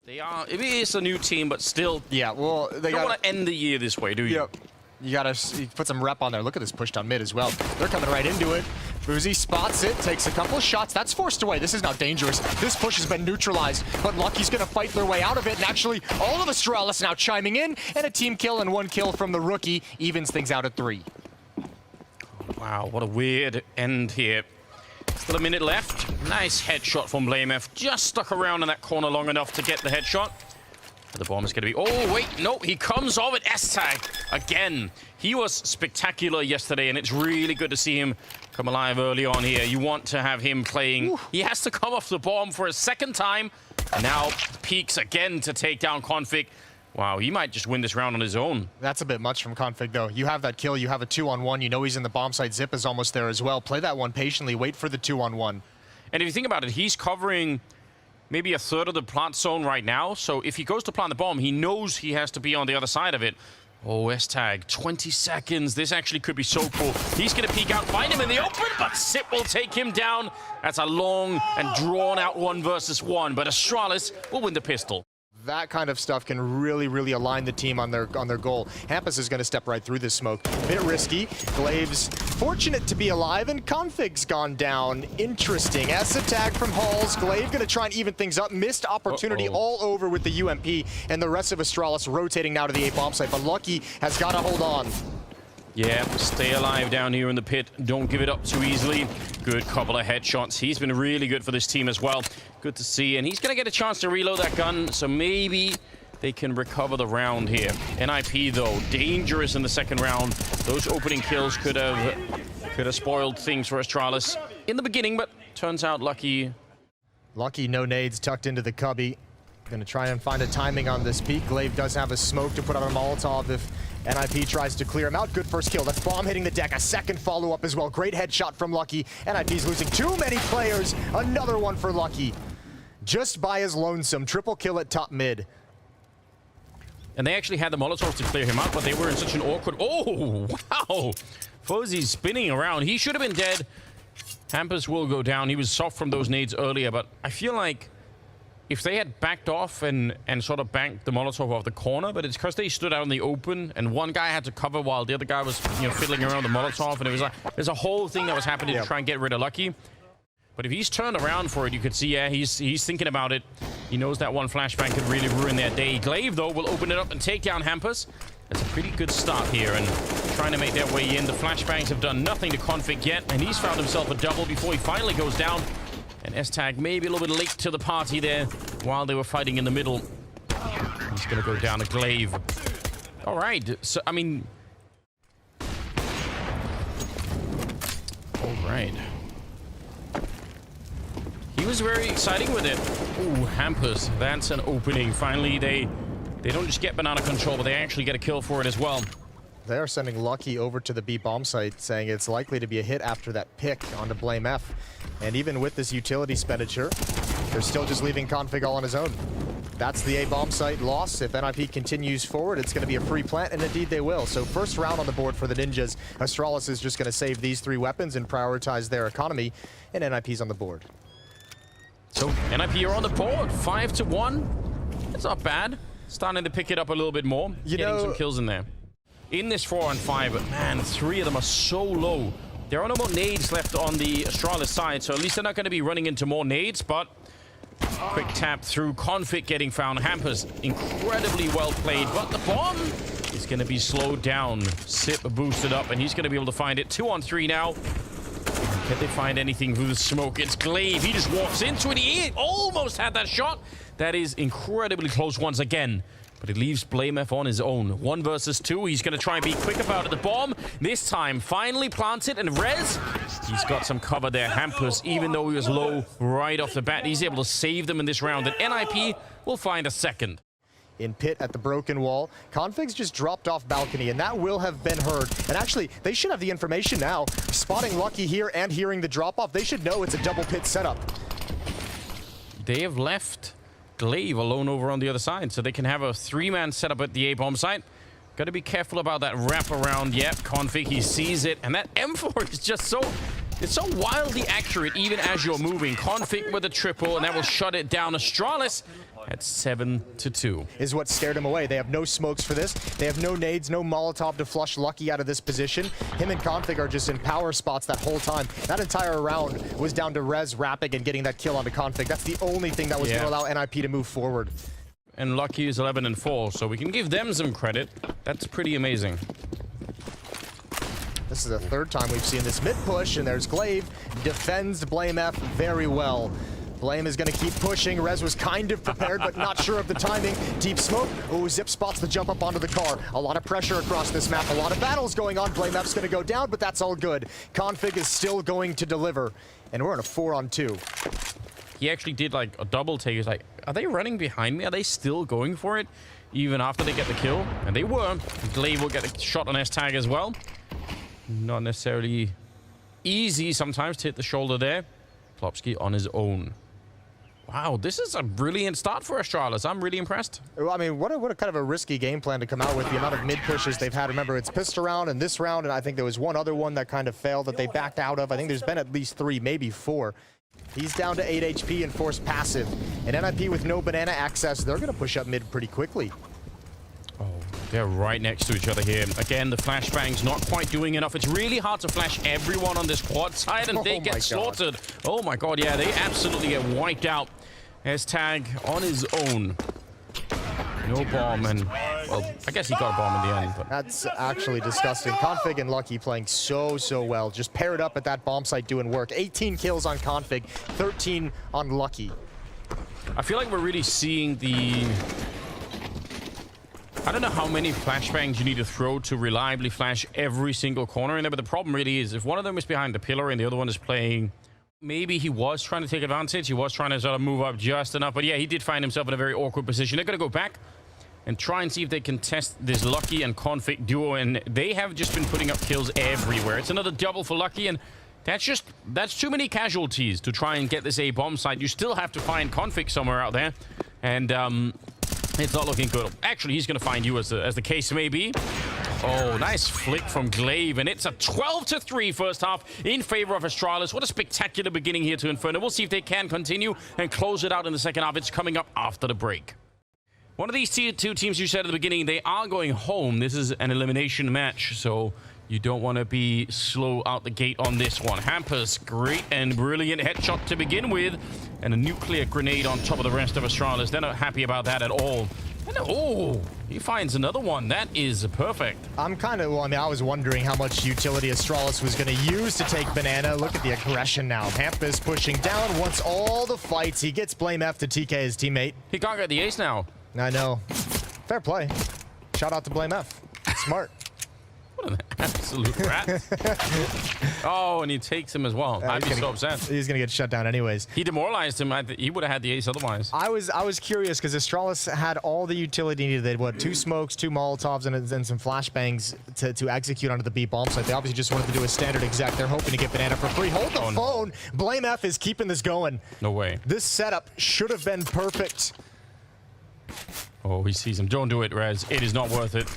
They are. It is a new team, but still. Yeah, well, they don't want to end the year this way, do you? Yep. You gotta put some rep on there. Look at this push down mid as well. They're coming right into it. Boozy spots it, takes a couple of shots. That's forced away. This is now dangerous. This push has been neutralized, but Lucky's gonna fight their way out of it. And actually, all of Astralis now chiming in, and a team kill and 1 kill from the rookie evens things out at 3. Wow, what a weird end here. Still a minute left. Nice headshot from BlameF. Just stuck around in that corner long enough to get the headshot. The bomb is going to be... Oh, wait, no, he comes off at S-Tag again. He was spectacular yesterday, and it's really good to see him come alive early on here. You want to have him playing... Ooh. He has to come off the bomb for a second time. And now peeks again to take down Config. Wow, he might just win this round on his own. That's a bit much from Config, though. You have that kill, you have a 2-on-1, you know he's in the bomb site. Zip is almost there as well. Play that one patiently, wait for the 2-on-1. And if you think about it, he's covering maybe a third of the plant zone right now. So if he goes to plant the bomb, he knows he has to be on the other side of it. Oh, S-Tag, 20 seconds. This actually could be so cool. He's going to peek out, find him in the open, but Sip will take him down. That's a long and drawn-out 1 versus 1, but Astralis will win the pistol. That kind of stuff can really, really align the team on their goal. Hampus is going to step right through this smoke. Bit risky. Glave's fortunate to be alive, and Config's gone down. Interesting. S attack from Halls. Glaive going to try and even things up. Missed opportunity all over with the UMP, and the rest of Astralis rotating now to the A bomb site. But Lucky has got to hold on. Yeah, stay alive down here in the pit. Don't give it up too easily. Good couple of headshots. He's been really good for this team as well. Good to see. And he's going to get a chance to reload that gun, so maybe they can recover the round here. NIP, though, dangerous in the second round. Those opening kills could have spoiled things for Astralis in the beginning, but turns out Lucky, no nades tucked into the cubby. Going to try and find a timing on this peak. Glaive does have a smoke to put on a Molotov if NIP tries to clear him out. Good first kill. That's bomb hitting the deck. A second follow-up as well. Great headshot from Lucky. NIP's losing too many players. Another one for Lucky. Just by his lonesome. Triple kill at top mid. And they actually had the Molotov to clear him out, but they were in such an awkward... Oh, wow! Fozy's spinning around. He should have been dead. Hampus will go down. He was soft from those nades earlier, but I feel like if they had backed off and sort of banked the Molotov off the corner, but it's because they stood out in the open and one guy had to cover while the other guy was, you know, fiddling around the Molotov, and it was like there's a whole thing that was happening to try and get rid of Lucky. But if he's turned around for it, you could see, yeah, he's thinking about it. He knows that one flashbang could really ruin their day. Glaive, though, will open it up and take down Hampus. That's a pretty good start here, and trying to make their way in. The flashbangs have done nothing to Config yet, and he's found himself a double before he finally goes down. And S-Tag maybe a little bit late to the party there while they were fighting in the middle. He's going to go down to Glaive. All right. So, I mean... All right. He was very exciting with it. Ooh, Hampus. That's an opening. Finally, they don't just get banana control, but they actually get a kill for it as well. They are sending Lucky over to the B bomb site, saying it's likely to be a hit after that pick onto BlameF. And even with this utility expenditure, they're still just leaving Config all on his own. That's the A bomb site loss. If NIP continues forward, it's going to be a free plant, and indeed they will. So first round on the board for the Ninjas. Astralis is just going to save these 3 weapons and prioritize their economy, and NIP's on the board. So NIP are on the board, 5-1. It's not bad. Starting to pick it up a little bit more. Getting some kills in there. In this 4-on-5, but man, 3 of them are so low. There are no more nades left on the Astralis side, so at least they're not going to be running into more nades, but quick tap through. Config getting found. Hampus, incredibly well played, but the bomb is going to be slowed down. Sip boosted up, and he's going to be able to find it. 2-on-3 now. Can they find anything through the smoke? It's Glaive. He just walks into it. He almost had that shot. That is incredibly close once again. But it leaves BlameF on his own. 1 versus 2. He's going to try and be quick about it. The bomb, this time, finally planted. And Rez, he's got some cover there. Hampus, even though he was low right off the bat, he's able to save them in this round. And NIP will find a second. In pit at the broken wall. Config's just dropped off balcony, and that will have been heard. And actually, they should have the information now. Spotting Lucky here and hearing the drop-off, they should know it's a double pit setup. They have left Glaive alone over on the other side, so they can have a 3-man setup at the A-bomb site. Got to be careful about that wraparound. Yep, Config, he sees it, and that M4 is just so... It's so wildly accurate even as you're moving. Config with a triple, and that will shut it down. Astralis at 7-2. Is what scared him away. They have no smokes for this. They have no nades, no Molotov to flush Lucky out of this position. Him and Config are just in power spots that whole time. That entire round was down to Rez wrapping and getting that kill onto Config. That's the only thing that was going to allow NIP to move forward. And Lucky is 11-4, so we can give them some credit. That's pretty amazing. This is the third time we've seen this mid push, and there's Glaive. Defends Blame F very well. Blame is going to keep pushing. Rez was kind of prepared, but not sure of the timing. Deep smoke. Oh, Zip spots the jump up onto the car. A lot of pressure across this map. A lot of battles going on. Blame F's going to go down, but that's all good. Config is still going to deliver, and we're in a 4-on-2. He actually did like a double take. He's like, are they running behind me? Are they still going for it? Even after they get the kill? And they were. Glaive will get a shot on S-Tag as well. Not necessarily easy sometimes to hit the shoulder there. Plopsky on his own. Wow, this is a brilliant start for Astralis. I'm really impressed. Well, I mean, what a kind of a risky game plan to come out with the amount of mid pushes they've had. Remember, it's pissed around in this round, and I think there was one other one that kind of failed that they backed out of. I think there's been at least 3, maybe 4. He's down to 8 HP and forced passive. And NIP with no banana access, they're going to push up mid pretty quickly. Oh, they're right next to each other here. Again, the flashbang's not quite doing enough. It's really hard to flash everyone on this quad side, and they get slaughtered. Oh my god, yeah, they absolutely get wiped out. S-Tag on his own. No bomb, and, well, I guess he got a bomb in the end. But that's actually disgusting. Config and Lucky playing so well. Just paired up at that bomb site doing work. 18 kills on Config, 13 on Lucky. I feel like we're really seeing the... I don't know how many flashbangs you need to throw to reliably flash every single corner in there, but the problem really is if one of them is behind the pillar and the other one is playing... Maybe he was trying to take advantage. He was trying to sort of move up just enough. But yeah, he did find himself in a very awkward position. They're going to go back and try and see if they can test this Lucky and Config duo. And they have just been putting up kills everywhere. It's another double for Lucky. And that's too many casualties to try and get this A bomb site. You still have to find Config somewhere out there. And it's not looking good. Actually, he's going to find you as the case may be. Oh, nice flick from Glaive, and it's a 12-3 first half in favor of Astralis. What a spectacular beginning here to Inferno. We'll see if they can continue and close it out in the second half. It's coming up after the break. One of these two teams you said at the beginning, they are going home. This is an elimination match, so you don't want to be slow out the gate on this one. Hampers, great and brilliant headshot to begin with, and a nuclear grenade on top of the rest of Astralis. They're not happy about that at all. And, oh, he finds another one. That is perfect. I'm kind of, well, I mean, I was wondering how much utility Astralis was going to use to take Banana. Look at the aggression now. Hampus pushing down, wants all the fights. He gets Blame F to TK his teammate. He can't get the ace now. I know. Fair play. Shout out to Blame F. Smart. What an absolute rat. Oh, and he takes him as well. I'd be so upset. He's going to get shut down anyways. He demoralized him. He would have had the ace otherwise. I was curious because Astralis had all the utility needed. They had, what, 2 smokes, 2 Molotovs, and some flashbangs to execute onto the B bomb site. They obviously just wanted to do a standard exec. They're hoping to get Banana for free. Hold the phone. Blame F is keeping this going. No way. This setup should have been perfect. Oh, he sees him. Don't do it, Rez. It is not worth it.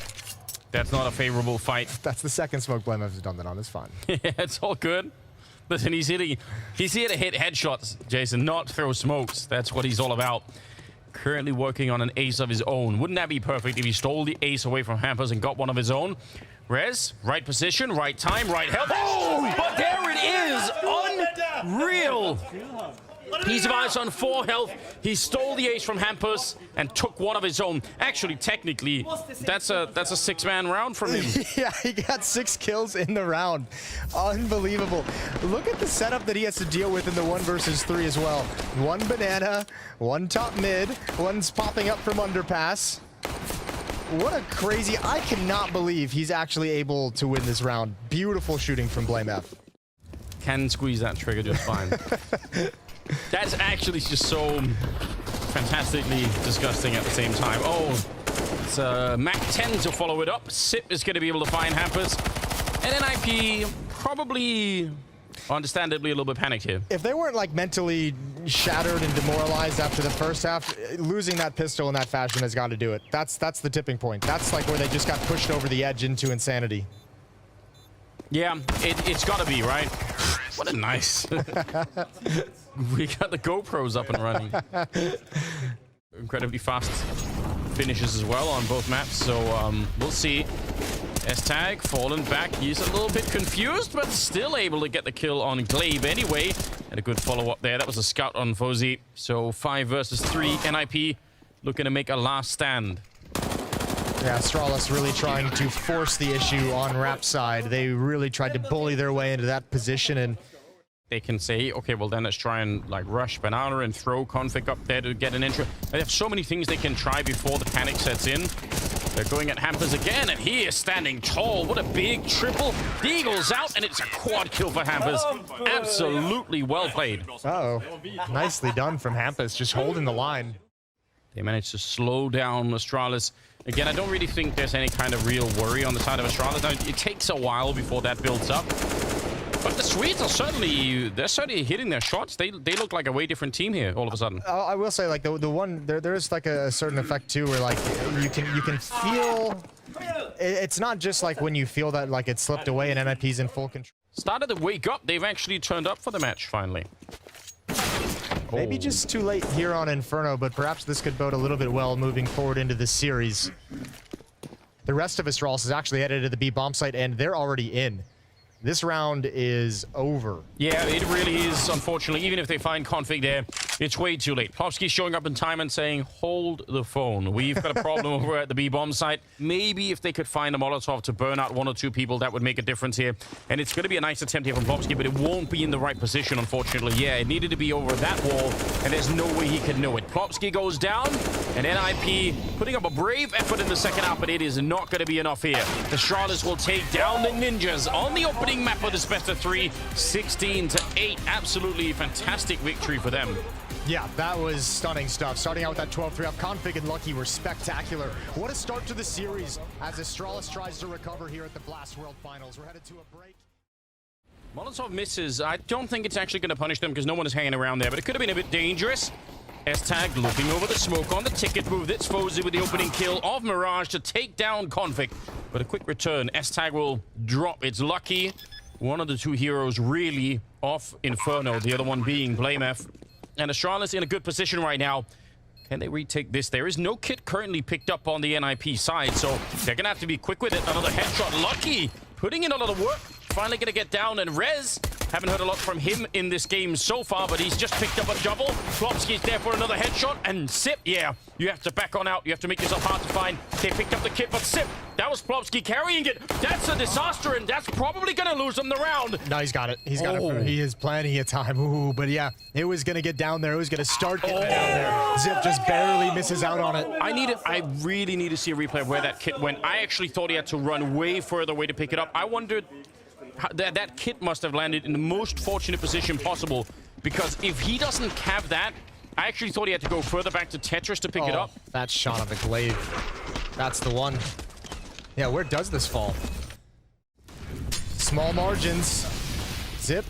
That's not a favorable fight. That's the second smoke Blame F has done that on. It's fine. Yeah, it's all good. Listen, he's here to hit headshots, Jason, not throw smokes. That's what he's all about. Currently working on an ace of his own. Wouldn't that be perfect if he stole the ace away from Hampers and got one of his own? Rez, right position, right time, right health. Oh, but there it is. Unreal. He's advanced on 4 health. He stole the ace from Hampus and took one of his own. Actually, technically, that's a 6-man round from him. Yeah, he got 6 kills in the round. Unbelievable. Look at the setup that he has to deal with in the 1 versus 3 as well. 1 banana, 1 top mid, 1's popping up from underpass. What a crazy... I cannot believe he's actually able to win this round. Beautiful shooting from Blame F. Can squeeze that trigger just fine. That's actually just so fantastically disgusting at the same time. Oh, it's Mac 10 to follow it up. Sip is going to be able to find Hampers. And NIP probably, understandably, a little bit panicked here. If they weren't like mentally shattered and demoralized after the first half, losing that pistol in that fashion has got to do it. That's the tipping point. That's like where they just got pushed over the edge into insanity. Yeah, it's got to be, right? What a nice... We got the GoPros up and running. Incredibly fast finishes as well on both maps, so we'll see. S-Tag fallen back. He's a little bit confused, but still able to get the kill on Glaive anyway. And a good follow-up there. That was a scout on Fozy. So 5 versus 3. NIP looking to make a last stand. Yeah, Astralis really trying to force the issue on Rap side. They really tried to bully their way into that position, and they can say, okay, well then let's try and like rush Banana and throw Config up there to get an entry. They have so many things they can try before the panic sets in. They're going at Hampers again, and he is standing tall. What a big triple. Deagle's out, and it's a quad kill for Hampers. Absolutely well played. Uh-oh. Nicely done from Hampers, just holding the line. They managed to slow down Astralis. Again, I don't really think there's any kind of real worry on the side of Astralis. Now, it takes a while before that builds up. But the Swedes are certainly hitting their shots. They look like a way different team here all of a sudden. I will say, like, the one there is like a certain effect too, where like you can feel it's not just like when you feel that like it slipped away and NIP's in full control. Started to wake up. They've actually turned up for the match finally. Maybe just too late here on Inferno, but perhaps this could bode a little bit well moving forward into the series. The rest of Astralis is actually headed to the B bomb site, and they're already in. This round is over. Yeah, it really is, unfortunately. Even if they find Config there, it's way too late. Plopsky's showing up in time and saying, hold the phone. We've got a problem over at the B-bomb site. Maybe if they could find a Molotov to burn out 1 or 2 people, that would make a difference here. And it's going to be a nice attempt here from Plopsky, but it won't be in the right position, unfortunately. Yeah, it needed to be over that wall, and there's no way he could know it. Plopsky goes down, and NIP putting up a brave effort in the second half, but it is not going to be enough here. The Astralis will take down the Ninjas on the opening map of this best of 3, 16-8. Absolutely fantastic victory for them. Yeah, that was stunning stuff. Starting out with that 12-3 up, Config and Lucky were spectacular. What a start to the series as Astralis tries to recover here at the Blast World Finals. We're headed to a break. Molotov misses. I don't think it's actually going to punish them because no one is hanging around there, but it could have been a bit dangerous. S-Tag looking over the smoke on the ticket move. That's Fozy with the opening kill of Mirage to take down Config. But a quick return. S-Tag will drop. It's Lucky. One of the 2 heroes really off Inferno, the other one being BlameF. And Astralis in a good position right now. Can they retake this? There is no kit currently picked up on the NIP side, so they're going to have to be quick with it. Another headshot. Lucky putting in a lot of work. Finally going to get down, and Rez, haven't heard a lot from him in this game so far, but he's just picked up a double. Plopsky's there for another headshot, and Sip, yeah, you have to back on out. You have to make yourself hard to find. They picked up the kit, but Sip, that was Plopsky carrying it. That's a disaster, and that's probably going to lose them the round. No, he's got it. He's got it. He has plenty of time. Ooh, but yeah, it was going to get down there. It was going to start getting down there. Zip just barely misses out on it. I really need to see a replay of where that kit went. I actually thought he had to run way further away to pick it up. I wondered that kit must have landed in the most fortunate position possible, because if he doesn't have that, I actually thought he had to go further back to Tetris to pick it up. That shot on the Glaive. That's the one. Yeah, where does this fall? Small margins. Zip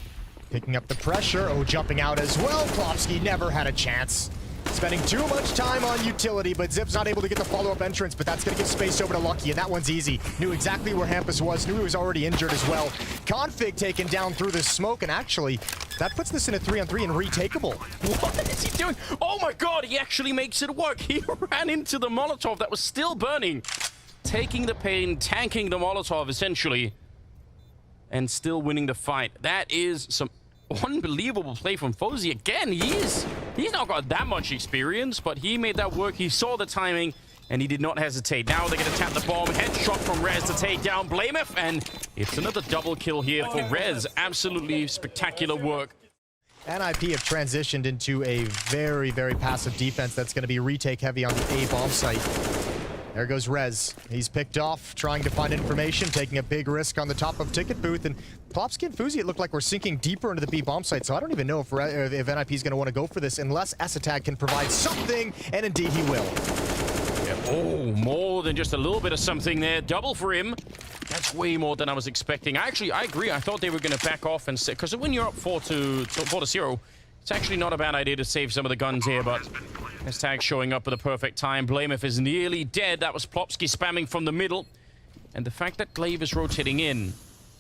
picking up the pressure. Oh, jumping out as well. Plopsky never had a chance. Spending too much time on utility, but Zip's not able to get the follow-up entrance, but that's going to give space over to Lucky, and that one's easy. Knew exactly where Hampus was, knew he was already injured as well. Config taken down through the smoke, and actually, that puts this in a 3-on-3 and retakeable. What is he doing? Oh my god, he actually makes it work. He ran into the Molotov that was still burning. Taking the pain, tanking the Molotov, essentially, and still winning the fight. That is some unbelievable play from Fozy. Again, he's not got that much experience, but he made that work. He saw the timing, and he did not hesitate. Now they're going to tap the bomb. Headshot from Rez to take down BlameF, and it's another double kill here for Rez. Absolutely spectacular work. NIP have transitioned into a very, very passive defense that's going to be retake heavy on the A bomb site. There goes Rez. He's picked off, trying to find information, taking a big risk on the top of Ticket Booth. And Plopsky and Fozy, it looked like we're sinking deeper into the B bomb site, so I don't even know if NIP is going to want to go for this unless S-Tag can provide something, and indeed he will. Yeah, oh, more than just a little bit of something there. Double for him. That's way more than I was expecting. I agree. I thought they were going to back off and sit, because when you're up 4-0, it's actually not a bad idea to save some of the guns here, but S-Tag showing up at the perfect time. BlameF is nearly dead. That was Plopsky spamming from the middle. And the fact that Glaive is rotating in,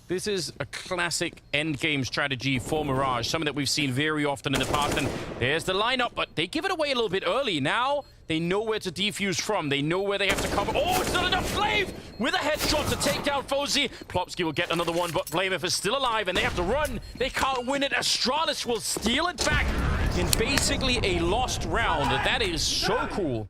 this is a classic endgame strategy for Mirage, something that we've seen very often in the past. And there's the lineup, but they give it away a little bit early. Now, They know where to defuse from. They know where they have to cover. Oh, it's not enough. Glaive with a headshot to take down Fozy. Plopsky will get another one, but Blamef is still alive, and they have to run. They can't win it. Astralis will steal it back in basically a lost round. That is so cool.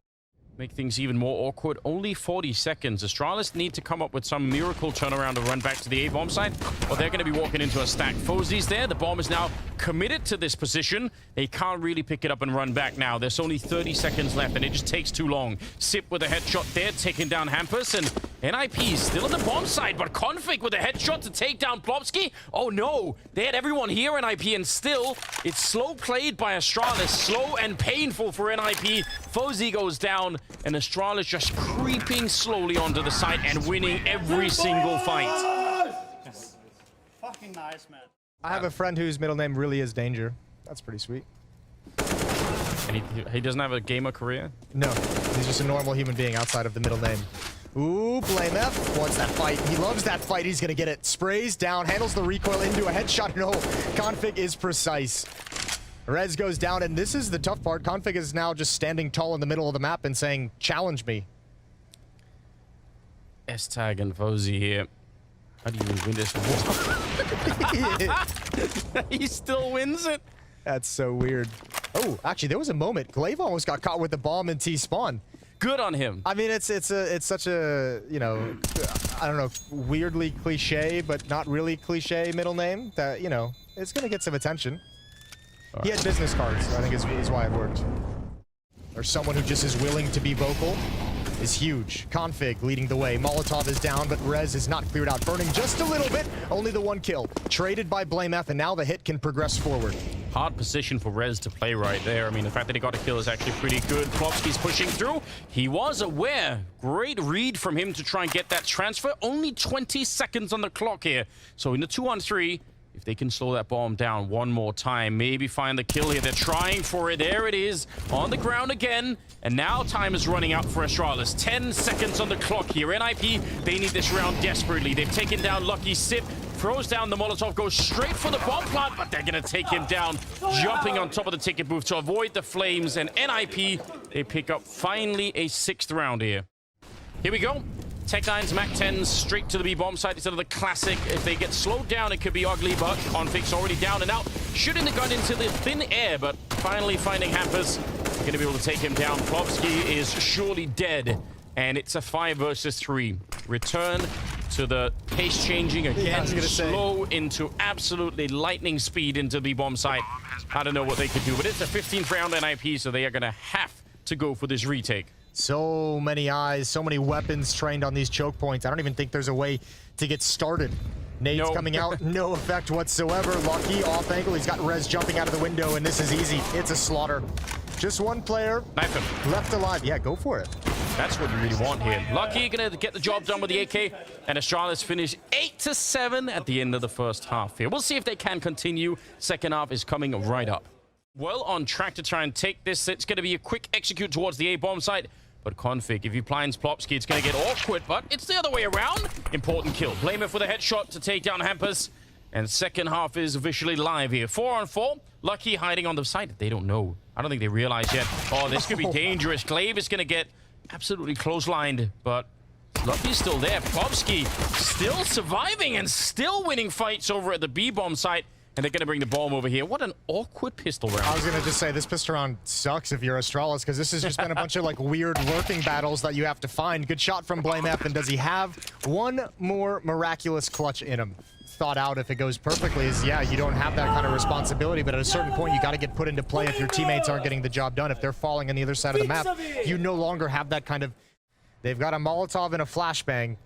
Make things even more awkward. Only 40 seconds. Astralis need to come up with some miracle turnaround to run back to the A bomb site, or they're going to be walking into a stack. Fozy's there. The bomb is now committed to this position. They can't really pick it up and run back now. There's only 30 seconds left, and it just takes too long. Sip with a headshot there, taking down Hampus, and NIP still on the bomb side, but Config with a headshot to take down Plopsky. Oh no, they had everyone here, NIP, and still, it's slow played by Astralis. Slow and painful for NIP. Fozy goes down, and Astralis just creeping slowly onto the site and winning every single fight. Yes. Fucking nice, man. I have a friend whose middle name really is Danger. That's pretty sweet. And he doesn't have a gamer career? No, he's just a normal human being outside of the middle name. Ooh, Blamef wants that fight. He loves that fight. He's gonna get it. Sprays down, handles the recoil into a headshot. No, Config is precise. Rez goes down, and this is the tough part. Config is now just standing tall in the middle of the map and saying, challenge me. S-Tag and Fozy here. How do you win this war? He still wins it. That's so weird. Oh, actually, there was a moment. Glaive almost got caught with the bomb in T-spawn. Good on him. I mean, it's such a, you know, I don't know, weirdly cliche, but not really cliche middle name that, you know, it's gonna get some attention. Right. He had business cards, I think is why it worked. Or someone who just is willing to be vocal is huge. Config leading the way. Molotov is down, but Rez is not cleared out. Burning just a little bit. Only the one kill. Traded by Blamef, and now the hit can progress forward. Hard position for Rez to play right there. I mean, the fact that he got a kill is actually pretty good. Plopsky's pushing through. He was aware. Great read from him to try and get that transfer. Only 20 seconds on the clock here. So in the 2-on-3, if they can slow that bomb down one more time, maybe find the kill here. They're trying for it. There it is, on the ground again. And now time is running out for Astralis. 10 seconds on the clock here. NIP, they need this round desperately. They've taken down Lucky. Sip throws down the Molotov, goes straight for the bomb plant, but they're going to take him down, jumping on top of the ticket booth to avoid the flames. And NIP, they pick up finally a 6th round here. Here we go. Tech9's Mac-10s straight to the B-bomb site instead of the classic. If they get slowed down, it could be ugly, but Config's already down and out. Shooting the gun into the thin air, but finally finding Hampus. Going to be able to take him down. Plopsky is surely dead, and it's a 5 versus 3. Return to the pace changing again. Slow into absolutely lightning speed into the B-bomb site. I don't know what they could do, but it's a 15th round NIP, so they are going to have to go for this retake. So many eyes, so many weapons trained on these choke points. I don't even think there's a way to get started. Nades coming out, no effect whatsoever. Lucky off angle. He's got Rez jumping out of the window, and this is easy. It's a slaughter. Just one player left alive. Yeah, go for it. That's what you really want here. Lucky gonna get the job done with the AK, and Astralis finish 8-7 at the end of the first half here. We'll see if they can continue. Second half is coming right up. Well on track to try and take this. It's going to be a quick execute towards the A-bomb site. But Config, if he blinds Plopsky, it's going to get awkward, but it's the other way around. Important kill. Blamef with a headshot to take down Hampus. And second half is officially live here. 4-on-4. Lucky hiding on the site. They don't know. I don't think they realize yet. Oh, this could be dangerous. Glaive is going to get absolutely clotheslined, but Lucky's still there. Plopsky still surviving and still winning fights over at the B-bomb site. And they're going to bring the bomb over here. What an awkward pistol round. I was going to just say, this pistol round sucks if you're Astralis, because this has just been a bunch of like weird lurking battles that you have to find. Good shot from Blamef, and does he have one more miraculous clutch in him? Thought out if it goes perfectly is, yeah, you don't have that kind of responsibility, but at a certain point, you got to get put into play if your teammates aren't getting the job done. If they're falling on the other side of the map, you no longer have that kind of... They've got a Molotov and a flashbang,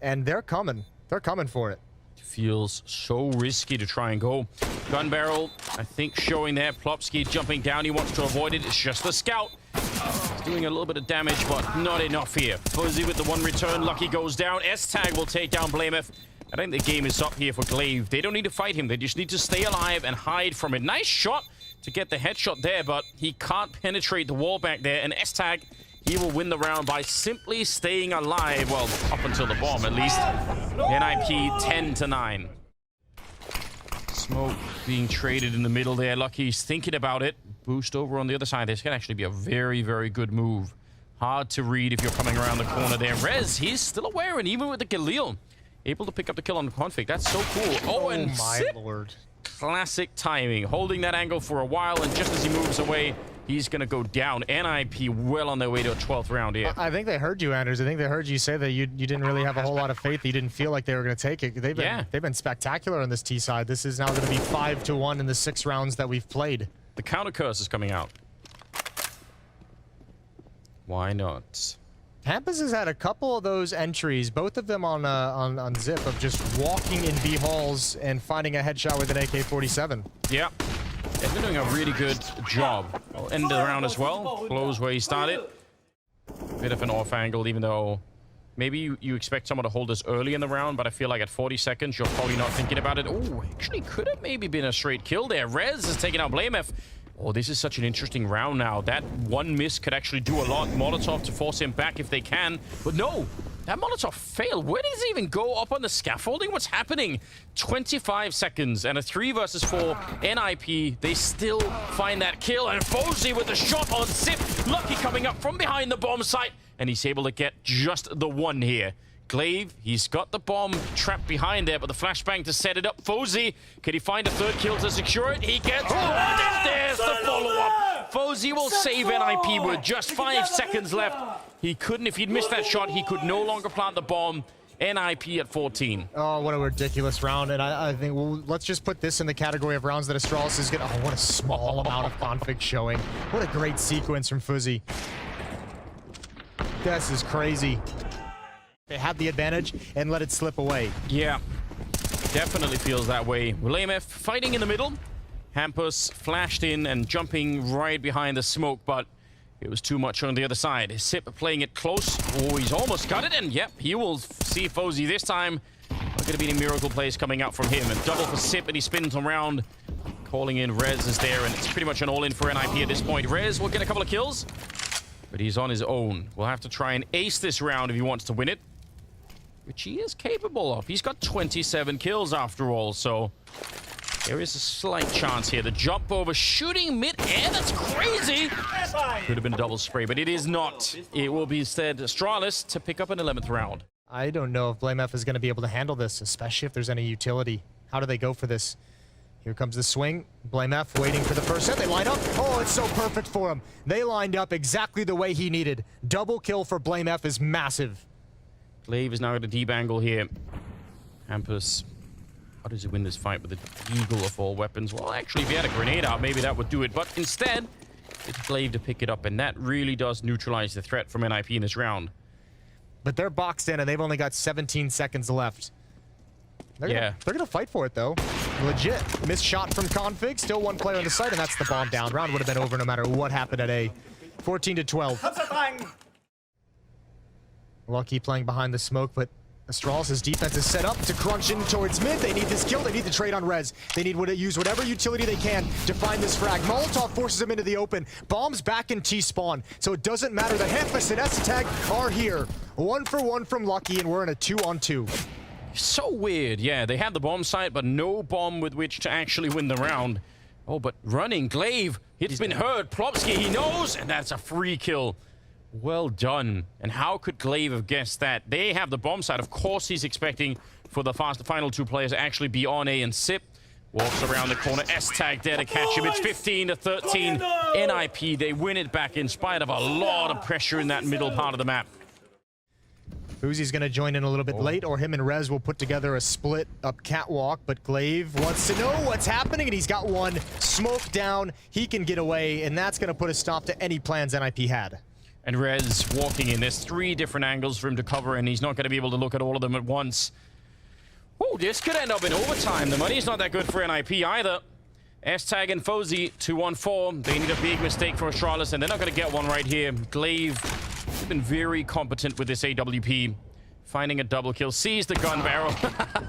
and they're coming. They're coming for it. Feels so risky to try and go. Gun barrel, I think, showing there. Plopsky jumping down. He wants to avoid it. It's just a scout. He's doing a little bit of damage, but not enough here. Fuzzy with the one return. Lucky goes down. S-Tag will take down Blamef. I think the game is up here for Glaive. They don't need to fight him. They just need to stay alive and hide from it. Nice shot to get the headshot there, but he can't penetrate the wall back there. And S-Tag, he will win the round by simply staying alive. Well, up until the bomb, at least. NIP 10-9. Smoke being traded in the middle there. Lucky's thinking about it. boost over on the other side. This can actually be a very, very good move. Hard to read if you're coming around the corner there. Rez, he's still aware, and even with the Galil, able to pick up the kill on the config. That's so cool. Oh, and my lord. Classic timing. Holding that angle for a while, and just as he moves away, he's going to go down. NIP well on their way to a 12th round here. I think they heard you, Anders. I think they heard you say that you didn't really have a whole lot of faith. You didn't feel like they were going to take it. They've been spectacular on this T side. This is now going to be 5-1 in the 6 rounds that we've played. The counter curse is coming out. Why not? Hampus has had a couple of those entries, both of them on Zip, of just walking in B halls and finding a headshot with an AK-47. Yeah. They've been doing a really good job. End of the round as well. Close where he started. Bit of an off angle, even though maybe you expect someone to hold this early in the round, but I feel like at 40 seconds, you're probably not thinking about it. Oh, actually could have maybe been a straight kill there. Rez is taking out BlameF. Oh, this is such an interesting round now. That one miss could actually do a lot. Molotov to force him back if they can. But no, that Molotov failed. Where does it even go? Up on the scaffolding? What's happening? 25 seconds and a 3 versus 4 NIP. They still find that kill. And Fozy with the shot on Zip. Lucky coming up from behind the bomb site. And he's able to get just the one here. Glaive, he's got the bomb trapped behind there, but the flashbang to set it up. Fozy, can he find a 3rd kill to secure it? He gets one, and there's the follow-up. Fozy will save NIP with just 5 seconds left. He couldn't, if he'd missed that shot, he could no longer plant the bomb. NIP at 14. Oh, what a ridiculous round. And I think, well, let's just put this in the category of rounds that Astralis is going to... Oh, what a small amount of config showing. What a great sequence from Fuzzy. This is crazy. They had the advantage and let it slip away. Yeah, definitely feels that way. BlameF fighting in the middle. Hampus flashed in and jumping right behind the smoke, but it was too much on the other side. Sip playing it close. Oh, he's almost got it, and yep, he will see Fozy this time. Not going to be any miracle plays coming out from him. And double for Sip, and he spins around. Calling in Rez is there, and it's pretty much an all-in for NIP at this point. Rez will get a couple of kills, but he's on his own. We'll have to try and ace this round if he wants to win it, which he is capable of. He's got 27 kills after all, so there is a slight chance here. The jump over, shooting mid-air, that's crazy! Could have been a double spray, but it is not. It will be instead Astralis to pick up an 11th round. I don't know if BlameF is going to be able to handle this, especially if there's any utility. How do they go for this? Here comes the swing. BlameF waiting for the first hit. They line up. Oh, it's so perfect for him. They lined up exactly the way he needed. Double kill for BlameF is massive. Glaive is now at a deep angle here. Hampus, how does he win this fight with the eagle of all weapons? Well, actually, if he had a grenade out, maybe that would do it. But instead, it's Glaive to pick it up, and that really does neutralize the threat from NIP in this round. But they're boxed in, and they've only got 17 seconds left. They're gonna fight for it, though. Legit. Missed shot from Config. Still one player on the site, and that's the bomb down. Round would have been over no matter what happened at A. 14-12. Lucky playing behind the smoke, but Astralis' defense is set up to crunch in towards mid. They need this kill. They need the trade on Rez. They need to use whatever utility they can to find this frag. Molotov forces him into the open. Bombs back in T-spawn. So it doesn't matter that Hampus and Estag are here. 1 for 1 from Lucky, and we're in a 2-on-2. So weird. Yeah, they had the bomb site, but no bomb with which to actually win the round. Oh, but running Glaive. It's been heard. Plopsky, he knows, and that's a free kill. Well done. And how could Glaive have guessed that? They have the bomb site. Of course he's expecting for the final 2 players to actually be on A, and Sip walks around the corner. S-tag there to catch him. It's 15-13. NIP, they win it back in spite of a lot of pressure in that middle part of the map. Uzi's going to join in a little bit late, or him and Rez will put together a split up catwalk, but Glaive wants to know what's happening, and he's got one. Smoke down. He can get away, and that's going to put a stop to any plans NIP had. And Rez walking in. There's 3 different angles for him to cover, and he's not going to be able to look at all of them at once. Oh, this could end up in overtime. The money's not that good for NIP either. S-Tag and Fozy, 2-on-4. They need a big mistake for Astralis, and they're not going to get one right here. Glaive has been very competent with this AWP. Finding a double kill. Sees the gun barrel.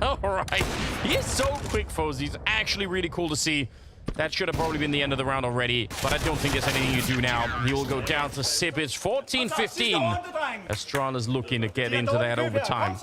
All right. He is so quick, Fozy. It's actually really cool to see. That should have probably been the end of the round already, but I don't think there's anything you do now. He will go down to Sip. It's 14-15. Astralis looking to get into that overtime.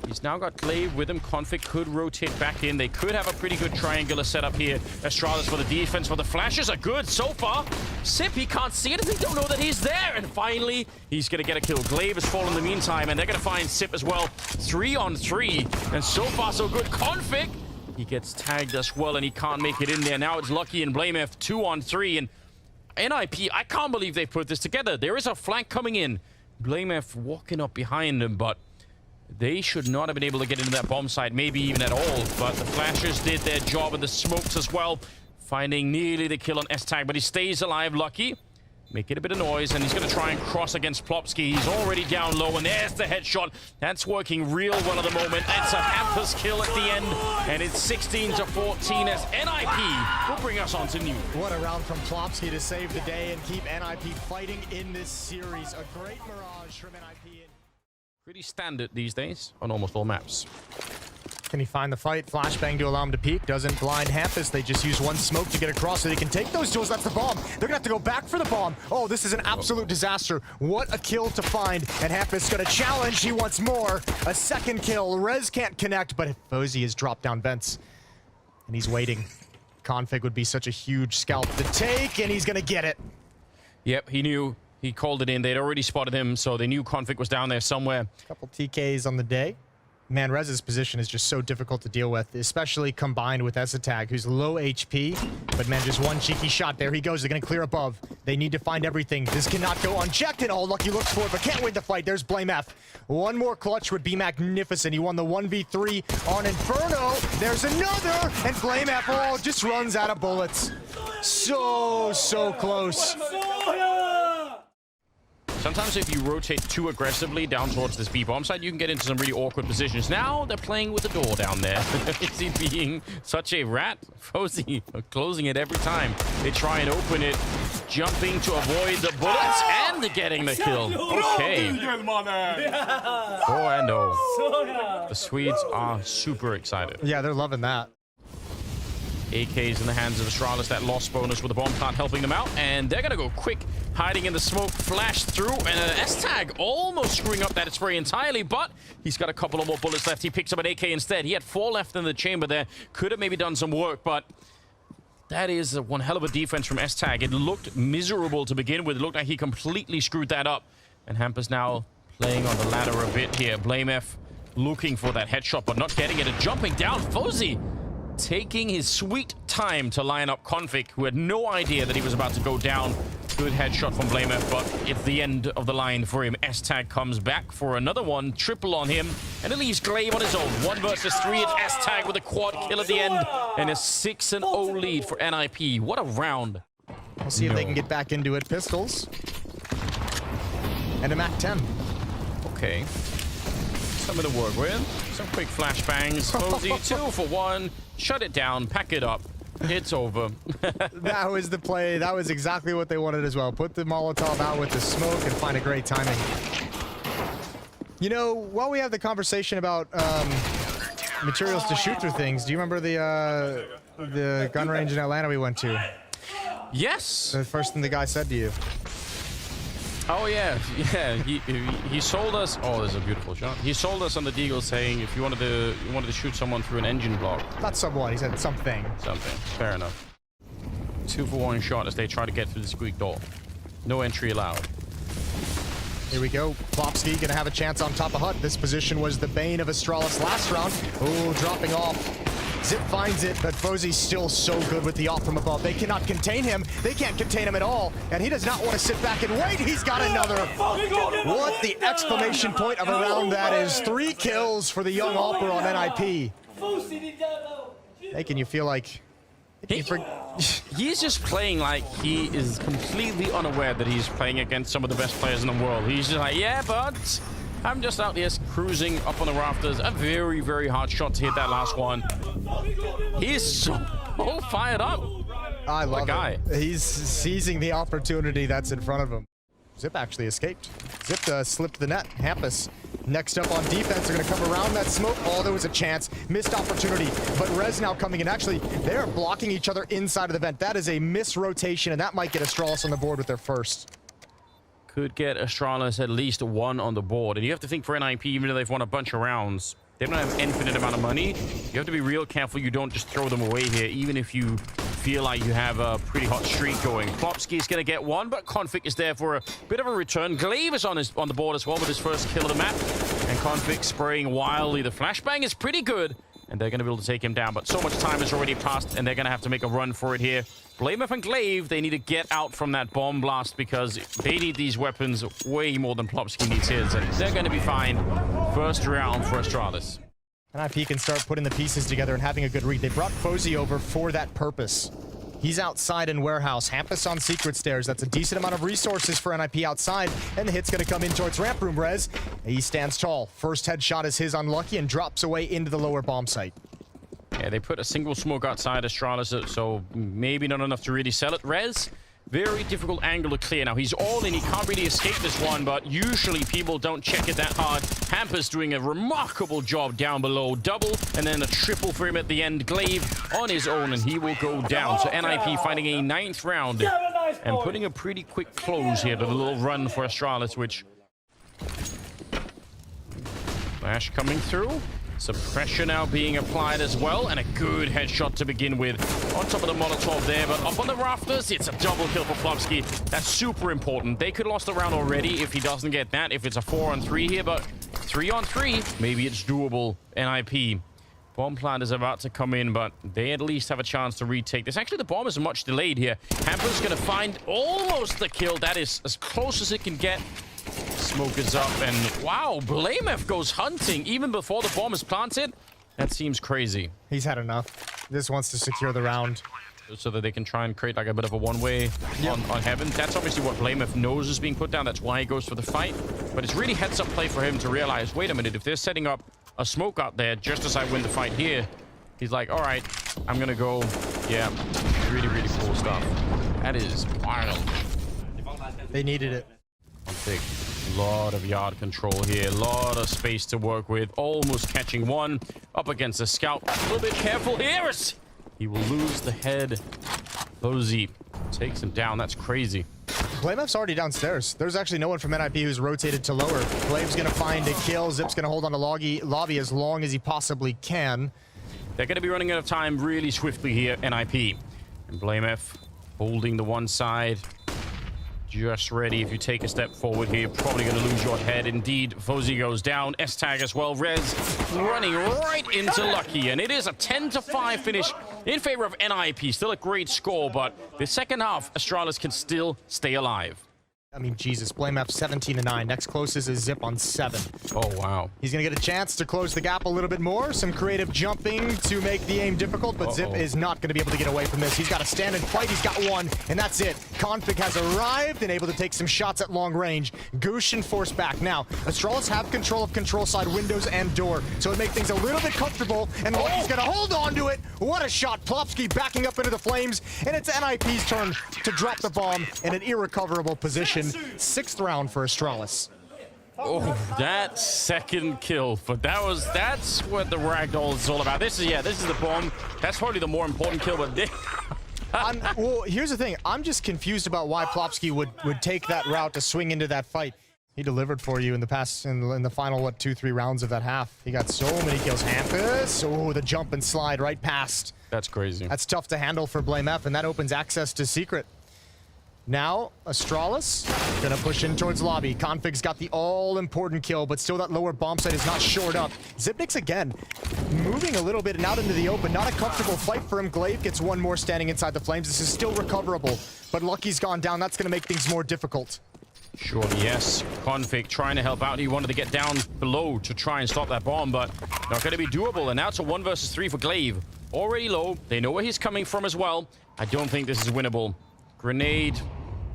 He's now got Glaive with him. Config could rotate back in. They could have a pretty good triangular setup here. Astralis for the defense, for the flashes are good so far. Sip, he can't see anything, don't know that he's there. And finally, he's going to get a kill. Glaive has fallen in the meantime, and they're going to find Sip as well. 3 on 3, and so far so good. Config, he gets tagged as well, and he can't make it in there. Now it's Lucky and BlameF 2 on 3, and NIP, I can't believe they put this together. There is a flank coming in. BlameF walking up behind him, but they should not have been able to get into that bomb site, maybe even at all. But the flashers did their job, and the smokes as well, finding nearly the kill on S-Tag, but he stays alive. Lucky making a bit of noise, and he's going to try and cross against Plopsky. He's already down low, and there's the headshot. That's working real well at the moment. It's a Hampus kill at the end, and it's 16-14 as NIP will bring us on to new. What a round from Plopsky to save the day and keep NIP fighting in this series. A great mirage from NIP. Pretty standard these days on almost all maps. Can he find the fight? Flashbang to allow him to peek. Doesn't blind Hampus. They just use one smoke to get across so they can take those duels. That's the bomb. They're gonna have to go back for the bomb. Oh, this is an absolute disaster. What a kill to find. And Hampus gonna challenge. He wants more. A second kill. Rez can't connect, but Fozy has dropped down vents. And he's waiting. Config would be such a huge scalp to take, and he's gonna get it. Yep, he knew. He called it in. They'd already spotted him, so they knew Config was down there somewhere. Couple TKs on the day. Man, Rez's position is just so difficult to deal with, especially combined with S-Tag, who's low HP. But man, just one cheeky shot. There he goes. They're going to clear above. They need to find everything. This cannot go unchecked. And Lucky looks for it, but can't win the fight. There's BlameF. One more clutch would be magnificent. He won the 1v3 on Inferno. There's another. And BlameF, just runs out of bullets. So close. Sometimes if you rotate too aggressively down towards this B-bomb side, you can get into some really awkward positions. Now they're playing with the door down there. Is he being such a rat? Fozy closing it every time. They try and open it, jumping to avoid the bullets and getting the kill. Okay. 4-0. The Swedes are super excited. Yeah, they're loving that. AKs in the hands of Astralis. That loss bonus with the bomb plant helping them out. And they're going to go quick, hiding in the smoke, flash through. And an S-Tag almost screwing up that spray entirely, but he's got a couple of more bullets left. He picks up an AK instead. He had 4 left in the chamber there. Could have maybe done some work, but that is one hell of a defense from S-Tag. It looked miserable to begin with. It looked like he completely screwed that up. And Hampus now playing on the ladder a bit here. BlameF looking for that headshot, but not getting it. And jumping down, Fozy taking his sweet time to line up Config, who had no idea that he was about to go down. Good headshot from BlameF, but it's the end of the line for him. S-Tag comes back for another one, triple on him, and it leaves Glaive on his own. 1 versus 3, it's S-Tag with a quad kill at the end, and a 6-0 lead for NIP. What a round. We'll see if they can get back into it. Pistols. And a MAC-10. Okay. Something to work with. Some quick flashbangs. Fozy, 2 for 1. Shut it down. Pack it up. It's over. That was the play. That was exactly what they wanted as well. Put the Molotov out with the smoke and find a great timing. You know, while we have the conversation about materials to shoot through things, do you remember the gun range in Atlanta we went to? Yes. The first thing the guy said to you. Oh yeah, he sold us. Oh, there's a beautiful shot. He sold us on the deagle, saying if you wanted to shoot someone through an engine block. Not someone. He said something. Something. Fair enough. 2 for 1 shot as they try to get through the squeak door. No entry allowed. Here we go. Plopsky gonna have a chance on top of Hut. This position was the bane of Astralis last round. Oh, dropping off. Zip finds it, but Fozy's still so good with the off from above. They cannot contain him. They can't contain him at all. And he does not want to sit back and wait. He's got another. What the exclamation point of a round that is. 3 kills for the young Alper on NIP. Making you feel like... He's just playing like he is completely unaware that he's playing against some of the best players in the world. He's just like, yeah, but I'm just out here cruising up on the rafters. A very, very hard shot to hit that last one. He's so fired up. I love it. He's seizing the opportunity that's in front of him. Zip actually escaped. Zip slipped the net. Hampus next up on defense. They're going to come around that smoke. Oh, there was a chance. Missed opportunity. But Rez now coming in. Actually, they're blocking each other inside of the vent. That is a misrotation, and that might get Astralis on the board with their first. Could get Astralis at least 1 on the board. And you have to think for NIP, even though they've won a bunch of rounds, They don't have infinite amount of money. You have to be real careful you don't just throw them away here, even if you feel like you have a pretty hot streak going. Plopsky's going to get one, but Config is there for a bit of a return. Glaive is on the board as well with his first kill of the map. And Config spraying wildly. The flashbang is pretty good, and they're going to be able to take him down. But so much time has already passed, and they're going to have to make a run for it here. BlameF and Glaive, they need to get out from that bomb blast because they need these weapons way more than Plopsky needs his, and they're going to be fine. First round for Astralis. NIP can start putting the pieces together and having a good read. They brought Fozy over for that purpose. He's outside in warehouse. Hampus on secret stairs. That's a decent amount of resources for NIP outside, and the hit's going to come in towards ramp room. Rez, he stands tall. First headshot is his unlucky and drops away into the lower bomb site. Yeah, they put a single smoke outside Astralis, so maybe not enough to really sell it. Rez, very difficult angle to clear. Now, he's all in. He can't really escape this one, but usually people don't check it that hard. Hampus doing a remarkable job down below. Double, and then a triple for him at the end. Glaive on his own, and he will go down. So NIP finding a 9th round and putting a pretty quick close here to the little run for Astralis, which... Flash coming through. Suppression now being applied as well, and a good headshot to begin with. On top of the Molotov there, but up on the rafters, it's a double kill for Plopsky. That's super important. They could have lost the round already if he doesn't get that, if it's a 4-on-3 here, but 3-on-3, maybe it's doable. NIP. Bomb plant is about to come in, but they at least have a chance to retake this. Actually, the bomb is much delayed here. Hamper's going to find almost the kill. That is as close as it can get. Smoke is up, and wow, BlameF goes hunting even before the bomb is planted. That seems crazy. He's had enough. This wants to secure the round. So that they can try and create like a bit of a one-way on Heaven. That's obviously what BlameF knows is being put down. That's why he goes for the fight. But it's really heads-up play for him to realize, wait a minute, if they're setting up a smoke out there just as I win the fight here, he's like, all right, I'm gonna go. Yeah, really, really cool stuff. That is wild. They needed it. Big. Lot of yard control here, a lot of space to work with, almost catching one up against a scout. A little bit careful here. He will lose the head. Fozy takes him down. That's crazy. BlameF's already downstairs. There's actually no one from NIP who's rotated to lower. Glaive's gonna find a kill. Zip's gonna hold on to lobby as long as he possibly can. They're gonna be running out of time really swiftly here, NIP. And BlameF holding the one side. Just ready. If you take a step forward here, you're probably going to lose your head. Indeed, Fozy goes down. S-tag as well. Rez running right into Lucky. And it is a 10-5 finish in favor of NIP. Still a great score, but the second half, Astralis can still stay alive. I mean, Jesus, BlameF 17-9. Next closest is Zip on 7. Oh, wow. He's going to get a chance to close the gap a little bit more. Some creative jumping to make the aim difficult, but Zip is not going to be able to get away from this. He's got to stand and fight. He's got one, and that's it. Config has arrived and able to take some shots at long range. Gushin forced back. Now, Astralis have control of control side windows and door, so it makes things a little bit comfortable, and Lucky's going to hold on to it. What a shot. Plopsky backing up into the flames, and it's NIP's turn to drop the bomb in an irrecoverable position. 6th round for Astralis. Oh, that second kill, but that's what the ragdoll is all about. This is the bomb. That's probably the more important kill, but well, here's the thing. I'm just confused about why Plopsky would take that route to swing into that fight. He delivered for you in the final, what, 2-3 rounds of that half. He got so many kills. Hampus, oh, the jump and slide right past. That's crazy. That's tough to handle for BlameF, and that opens access to Secret. Now, Astralis gonna push in towards lobby. Config's got the all-important kill, but still that lower bomb site is not shored up. Zipnik's again moving a little bit and out into the open. Not a comfortable fight for him. Glaive gets one more standing inside the flames. This is still recoverable, but Lucky's gone down. That's gonna make things more difficult. Surely, yes. Config trying to help out. He wanted to get down below to try and stop that bomb, but not going to be doable. And now it's a 1 versus 3 for Glaive. Already low. They know where he's coming from as well. I don't think this is winnable. Grenade,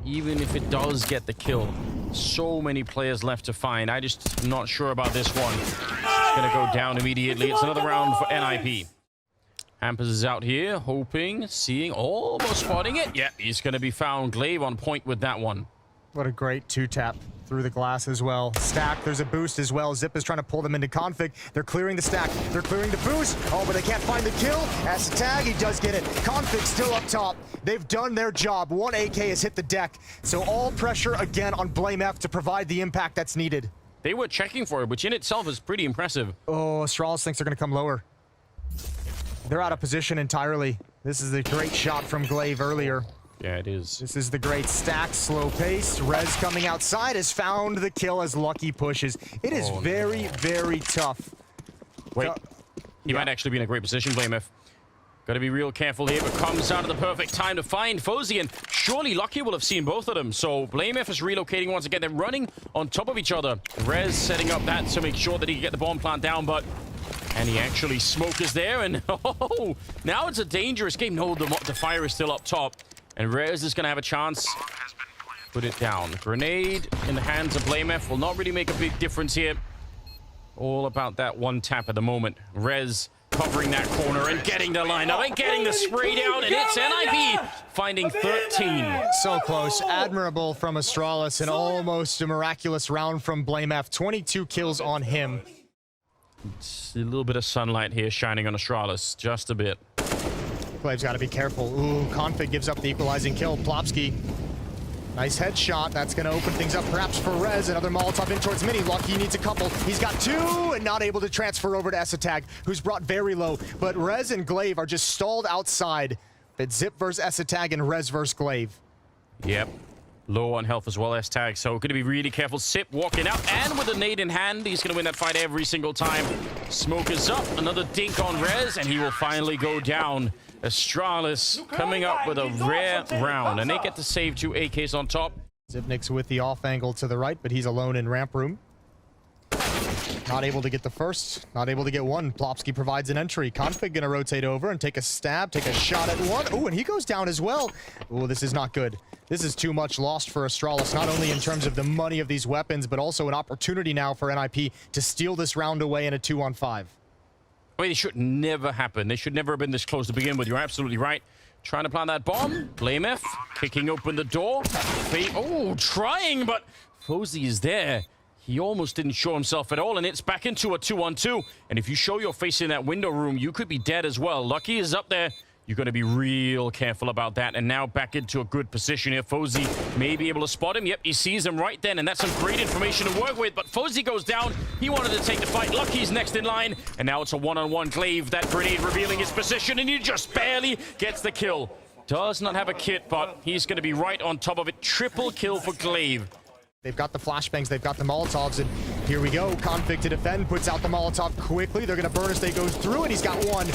even if it does get the kill, so many players left to find. I just am not sure about this one. It's going to go down immediately. It's another round for NIP. Hampus is out here, hoping, seeing, almost spotting it. Yeah, he's going to be found. Glaive on point with that one. What a great 2-tap through the glass as well. Stack, there's a boost as well. Zip is trying to pull them into config. They're clearing the stack. They're clearing the boost. Oh, but they can't find the kill. As a tag, he does get it. Config still up top. They've done their job. One AK has hit the deck. So all pressure again on BlameF to provide the impact that's needed. They were checking for it, which in itself is pretty impressive. Oh, Astralis thinks they're going to come lower. They're out of position entirely. This is a great shot from Glaive earlier. Yeah, it is. This is the great stack, slow pace. Rez coming outside has found the kill as Lucky pushes. It is very tough. Wait, he might actually be in a great position, BlameF. Got to be real careful here, but comes out at the perfect time to find Fozy, and surely Lucky will have seen both of them. So BlameF is relocating once again. They're running on top of each other. Rez setting up that to make sure that he can get the bomb plant down, but... And he actually smokers there, and oh, now it's a dangerous game. No, the fire is still up top. And Rez is going to have a chance. Put it down. Grenade in the hands of BlameF will not really make a big difference here. All about that one tap at the moment. Rez covering that corner and getting the lineup and getting the spray down. And it's NIP finding 13. So close. Admirable from Astralis and almost a miraculous round from BlameF. 22 kills on him. It's a little bit of sunlight here shining on Astralis. Just a bit. Glaive's got to be careful. Ooh, Config gives up the equalizing kill. Plopsky. Nice headshot. That's going to open things up perhaps for Rez. Another Molotov in towards Mini. Lucky needs a couple. He's got two and not able to transfer over to Esatag, who's brought very low. But Rez and Glaive are just stalled outside. It's Zip versus Esatag and Rez versus Glaive. Yep. Low on health as well as Tag, so going to be really careful. Sip walking out, and with a nade in hand, he's going to win that fight every single time. Smoke is up, another dink on Rez, and he will finally go down. Astralis coming up with a rare round, and they get to save 2 AKs on top. Zipnik's with the off angle to the right, but he's alone in ramp room. Not able to get the first, not able to get one. Plopsky provides an entry. Config gonna rotate over and take a stab, take a shot at one. Oh, and he goes down as well. Oh, this is not good. This is too much lost for Astralis, not only in terms of the money of these weapons, but also an opportunity now for NIP to steal this round away in a 2-on-5. I mean, it should never happen. They should never have been this close to begin with. You're absolutely right. Trying to plant that bomb. BlameF kicking open the door. Oh, trying, but Fozy is there. He almost didn't show himself at all, and it's back into a 2-on-2. And if you show your face in that window room, you could be dead as well. Lucky is up there. You're going to be real careful about that. And now back into a good position here. Fozy may be able to spot him. Yep, he sees him right then, and that's some great information to work with. But Fozy goes down. He wanted to take the fight. Lucky's next in line, and now it's a 1-on-1 Glaive. That grenade revealing his position, and he just barely gets the kill. Does not have a kit, but he's going to be right on top of it. Triple kill for Glaive. They've got the flashbangs, they've got the Molotovs, and here we go. Config to defend, puts out the Molotov quickly. They're going to burn as they go through, and he's got one.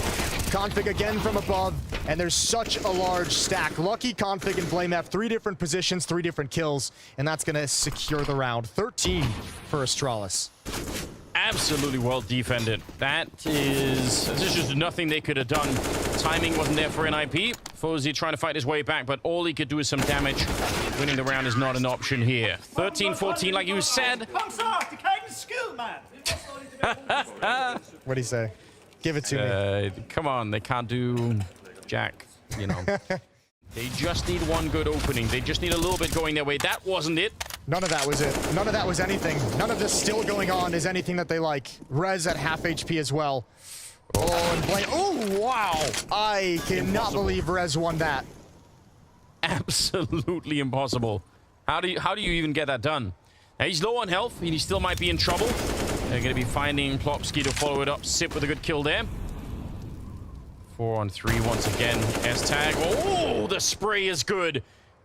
Config again from above, and there's such a large stack. Lucky, Config, and BlameF, 3 different positions, 3 different kills, and that's going to secure the round. 13 for Astralis. Absolutely well defended. There's just nothing they could have done. Timing wasn't there for NIP. Fozy trying to fight his way back, but all he could do is some damage. Winning the round is not an option here. 13-14, like you said. What'd he say? Give it to me. Come on, they can't do jack, you know. They just need one good opening. They just need a little bit going their way. That wasn't it. None of that was it. None of that was anything. None of this still going on is anything that they like. Rez at half HP as well. Oh, and Blame. Oh, wow. I cannot believe Rez won that. Absolutely impossible. How do you even get that done? Now, he's low on health, and he still might be in trouble. They're going to be finding Plopsky to follow it up. Sip with a good kill there. 4-on-3 once again. S-tag. Oh, the spray is good.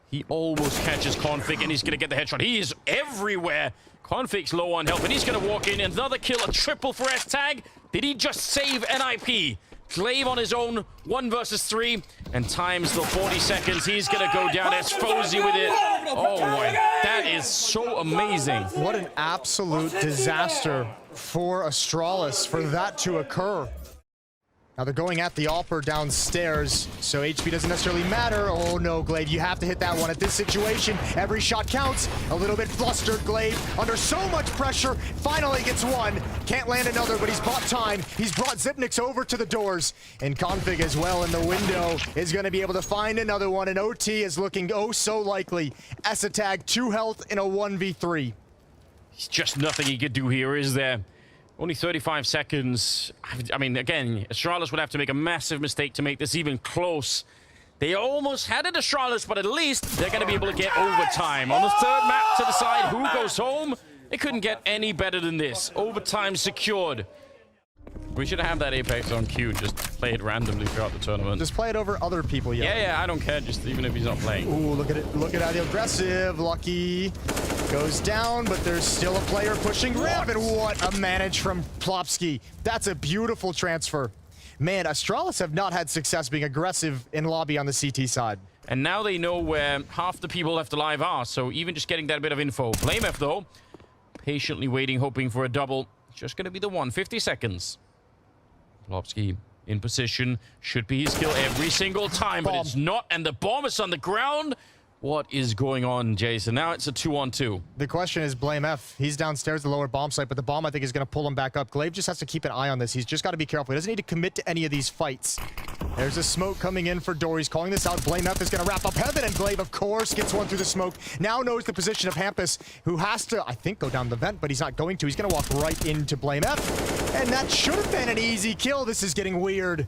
He almost catches Config, and he's going to get the headshot. He is everywhere. Config's low on health, and he's going to walk in. Another kill, a triple for S-tag. Did he just save NIP? Glaive on his own, 1 versus 3, and times the 40 seconds. He's going to go down as Fozy with it. Oh, my. That is so amazing. What an absolute disaster for Astralis for that to occur. Now they're going at the Alper downstairs, so HP doesn't necessarily matter. Oh no, Glaive, you have to hit that one at this situation. Every shot counts. A little bit flustered, Glaive, under so much pressure. Finally gets one. Can't land another, but he's bought time. He's brought Zipniks over to the doors. And Config as well in the window is going to be able to find another one. And OT is looking oh so likely. Esatag, 2 health in a 1v3. It's just nothing he could do here, is there? Only 35 seconds. I mean, again, Astralis would have to make a massive mistake to make this even close. They almost had it, Astralis, but at least they're going to be able to get overtime. On the third map to the side, who goes home? It couldn't get any better than this. Overtime secured. We should have that Apex on cue. Just play it randomly throughout the tournament. Just play it over other people, Yeah, I don't care. Just even if he's not playing. Ooh, look at it. Look at how the aggressive. Lucky goes down, but there's still a player pushing Rev. And what a manage from Plopsky. That's a beautiful transfer. Man, Astralis have not had success being aggressive in lobby on the CT side. And now they know where half the people left alive are. So even just getting that bit of info. BlameF, though, patiently waiting, hoping for a double. Just going to be the one. 50 seconds. Plopsky in position. Should be his kill every single time, but it's not. And the bomb is on the ground. What is going on, Jason? Now it's a 2-on-2. The question is BlameF. He's downstairs the lower bomb site, but the bomb, I think, is going to pull him back up. Glaive just has to keep an eye on this. He's just got to be careful. He doesn't need to commit to any of these fights. There's a smoke coming in for Dory. He's calling this out. BlameF is going to wrap up Heaven, and Glaive, of course, gets one through the smoke. Now knows the position of Hampus, who has to, I think, go down the vent, but he's not going to. He's going to walk right into BlameF, and that should have been an easy kill. This is getting weird.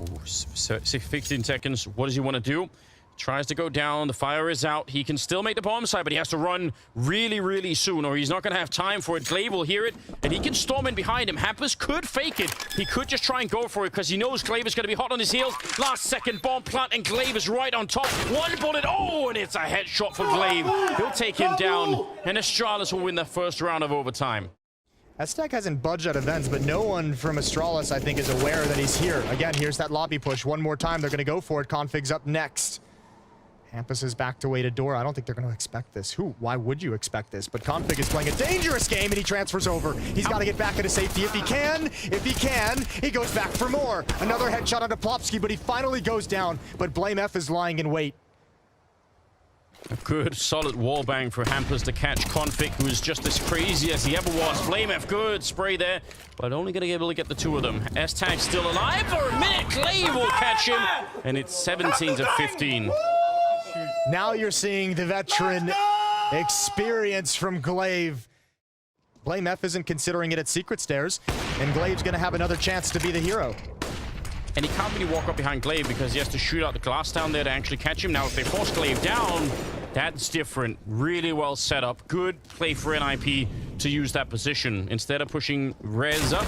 Ooh, 15 seconds. What does he want to do? Tries to go down. The fire is out. He can still make the bomb site, but he has to run really, really soon, or he's not going to have time for it. Glaive will hear it, and he can storm in behind him. Hampus could fake it. He could just try and go for it, because he knows Glaive is going to be hot on his heels. Last second bomb plant, and Glaive is right on top. One bullet. Oh, and it's a headshot for Glaive. He'll take him down, and Astralis will win the first round of overtime. Aztec hasn't budged at events, but no one from Astralis, I think, is aware that he's here. Again, here's that lobby push. One more time. They're going to go for it. Config's up next. Hampus is back to wait a door. I don't think they're going to expect this. Why would you expect this? But Config is playing a dangerous game, and he transfers over. He's got to get back into safety if he can. If he can, he goes back for more. Another headshot onto Plopsky, but he finally goes down. But BlameF is lying in wait. A good, solid wallbang for Hampus to catch Config, who is just as crazy as he ever was. BlameF, good spray there, but only going to be able to get the two of them. S-Tag still alive for a minute. Glaive will catch him, and it's 17-15. Now you're seeing the veteran experience from Glaive. BlameF isn't considering it at Secret Stairs, and Glaive's going to have another chance to be the hero. And he can't really walk up behind Glaive because he has to shoot out the glass down there to actually catch him. Now, if they force Glaive down, that's different. Really well set up. Good play for NIP to use that position. Instead of pushing Rez up,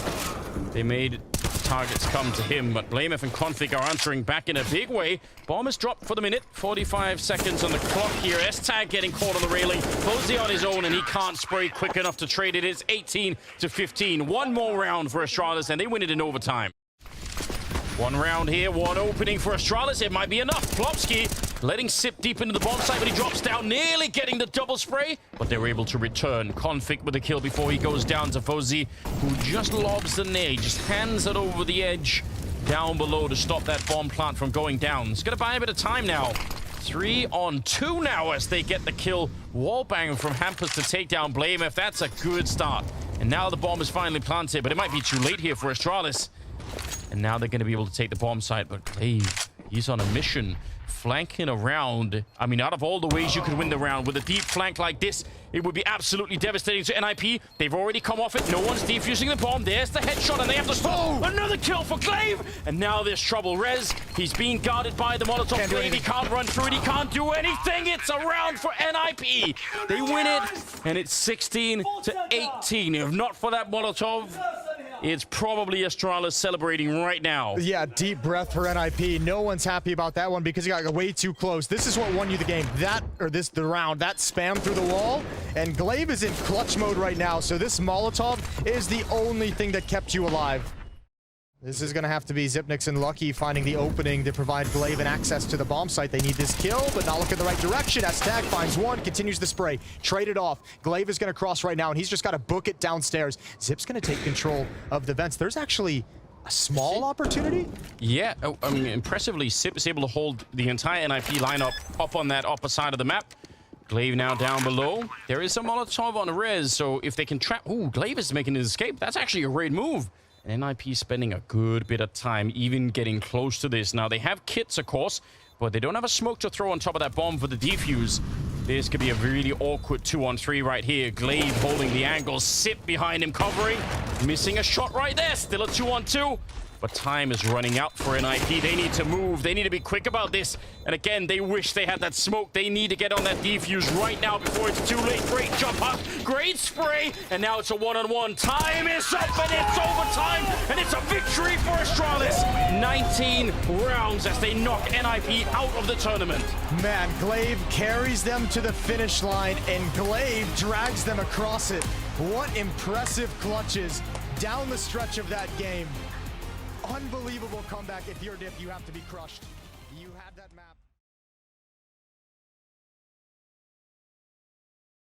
they made targets come to him, but BlameF and Config are answering back in a big way. Bomb is dropped for the minute. 45 seconds on the clock here. S-Tag getting caught on the railing. Posey on his own, and he can't spray quick enough to trade it. It's 18-15. One more round for Astralis, and they win it in overtime. One round here, one opening for Astralis. It might be enough. Plopsky letting Sip deep into the bomb site, but he drops down, nearly getting the double spray. But they were able to return. Config with a kill before he goes down to Posey, who just lobs the nade, just hands it over the edge down below to stop that bomb plant from going down. It's going to buy a bit of time now. 3-on-2 now as they get the kill. Wallbang from Hampus to take down BlameF. That's a good start. And now the bomb is finally planted, but it might be too late here for Astralis. And now they're going to be able to take the bomb site, but Glaive, he's on a mission. Flanking around. I mean, out of all the ways you could win the round, with a deep flank like this, it would be absolutely devastating to NIP. They've already come off it. No one's defusing the bomb. There's the headshot, and they have to stop. Another kill for Glaive. And now there's trouble. Rez, he's being guarded by the Molotov. Glaive, he can't run through it. He can't do anything. It's a round for NIP. They win it, and it's 16-18. If not for that Molotov, it's probably Astralis celebrating right now. Yeah, deep breath for NIP. No one's happy about that one because he got way too close. This is what won you the game. The round, that spam through the wall. And Glaive is in clutch mode right now, so this Molotov is the only thing that kept you alive. This is going to have to be Zipnix and Lucky finding the opening to provide Glaive and access to the bomb site. They need this kill, but not look in the right direction. S-Tag finds one, continues the spray. Trade it off. Glaive is going to cross right now, and he's just got to book it downstairs. Zip's going to take control of the vents. There's actually a small opportunity? Yeah, I mean, impressively, Sip is able to hold the entire NIP lineup up on that upper side of the map. Glaive now down below. There is a Molotov on Rez, so if they can trap... Ooh, Glaive is making his escape. That's actually a great move. NIP spending a good bit of time even getting close to this. Now, they have kits, of course, but they don't have a smoke to throw on top of that bomb for the defuse. This could be a really awkward 2-on-3 right here. Glaive holding the angle. Sip behind him, covering. Missing a shot right there. Still a 2-on-2. But time is running out for NIP. They need to move. They need to be quick about this. And again, they wish they had that smoke. They need to get on that defuse right now before it's too late. Great jump up, great spray, and now it's a one-on-one. Time is up, and it's overtime, and it's a victory for Astralis. 19 rounds as they knock NIP out of the tournament. Man, Glaive carries them to the finish line, and Glaive drags them across it. What impressive clutches down the stretch of that game. Unbelievable comeback. If you're Diff, you have to be crushed. You had that map.